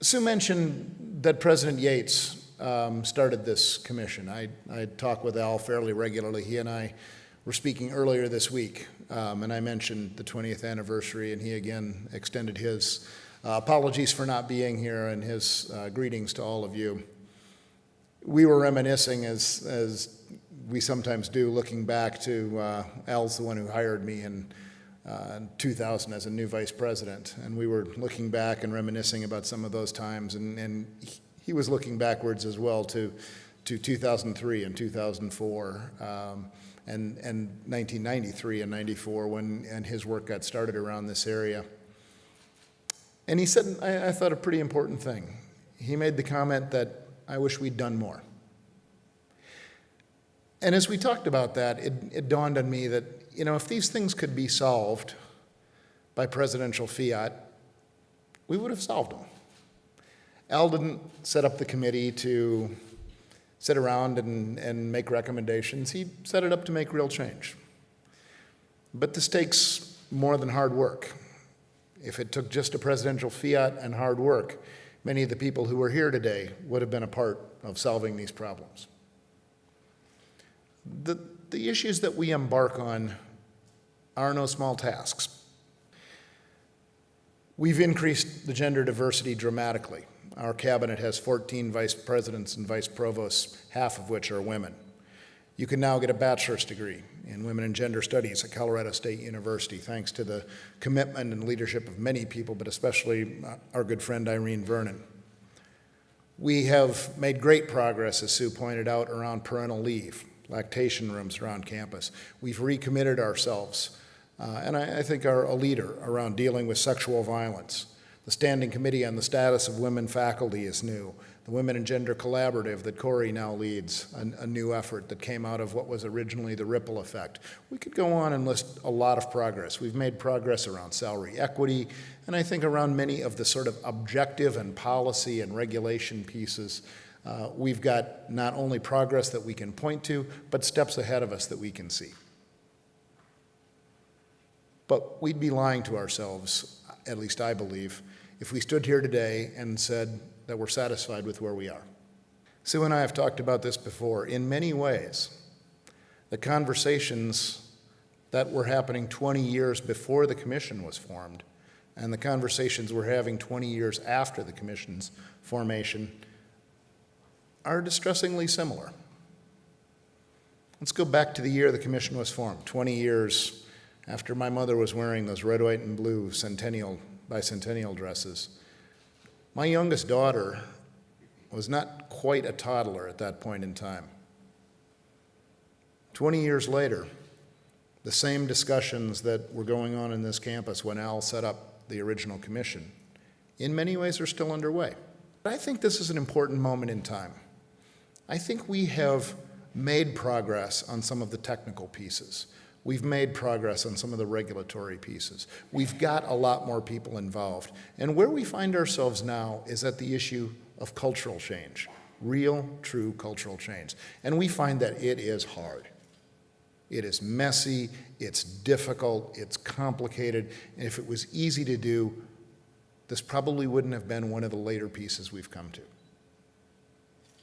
Sue mentioned that President Yates started this commission. I talk with Al fairly regularly. He and I were speaking earlier this week, and I mentioned the 20th anniversary, and he again extended his apologies for not being here and his greetings to all of you. We were reminiscing, as we sometimes do, looking back to Al's the one who hired me in 2000 as a new vice president, and we were looking back and reminiscing about some of those times, and he was looking backwards as well to 2003 and 2004 and 1993 and 94 when his work got started around this area. And he said, I thought, a pretty important thing. He made the comment that I wish we'd done more. And as we talked about that, it dawned on me that, if these things could be solved by presidential fiat, we would have solved them. Al didn't set up the committee to sit around and make recommendations. He set it up to make real change. But this takes more than hard work. If it took just a presidential fiat and hard work, many of the people who are here today would have been a part of solving these problems. The issues that we embark on are no small tasks. We've increased the gender diversity dramatically. Our cabinet has 14 vice presidents and vice provosts, half of which are women. You can now get a bachelor's degree in women and gender studies at Colorado State University, thanks to the commitment and leadership of many people, but especially our good friend Irene Vernon. We have made great progress, as Sue pointed out, around parental leave, lactation rooms around campus. We've recommitted ourselves, and I think are a leader around dealing with sexual violence. The Standing Committee on the Status of Women Faculty is new. The Women and Gender Collaborative that Corey now leads, a new effort that came out of what was originally the Ripple Effect. We could go on and list a lot of progress. We've made progress around salary equity, and I think around many of the sort of objective and policy and regulation pieces. We've got not only progress that we can point to, but steps ahead of us that we can see. But we'd be lying to ourselves, at least I believe, if we stood here today and said that we're satisfied with where we are. Sue and I have talked about this before. In many ways, the conversations that were happening 20 years before the commission was formed and the conversations we're having 20 years after the commission's formation are distressingly similar. Let's go back to the year the commission was formed, 20 years after my mother was wearing those red, white, and blue bicentennial dresses. My youngest daughter was not quite a toddler at that point in time. 20 years later, the same discussions that were going on in this campus when Al set up the original commission, in many ways are still underway. But I think this is an important moment in time. I think we have made progress on some of the technical pieces. We've made progress on some of the regulatory pieces. We've got a lot more people involved. And where we find ourselves now is at the issue of cultural change, real, true cultural change. And we find that it is hard. It is messy, it's difficult, it's complicated, and if it was easy to do, this probably wouldn't have been one of the later pieces we've come to.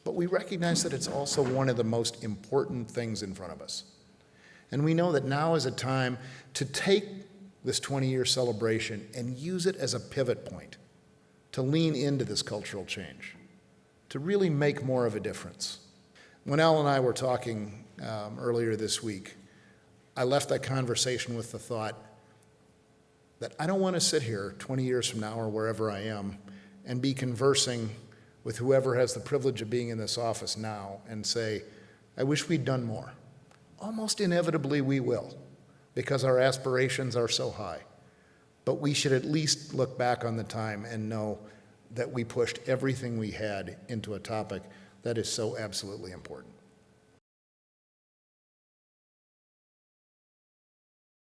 But we recognize that it's also one of the most important things in front of us. And we know that now is a time to take this 20-year celebration and use it as a pivot point, to lean into this cultural change, to really make more of a difference. When Al and I were talking earlier this week, I left that conversation with the thought that I don't want to sit here 20 years from now or wherever I am and be conversing with whoever has the privilege of being in this office now and say, I wish we'd done more. Almost inevitably we will, because our aspirations are so high. But we should at least look back on the time and know that we pushed everything we had into a topic that is so absolutely important.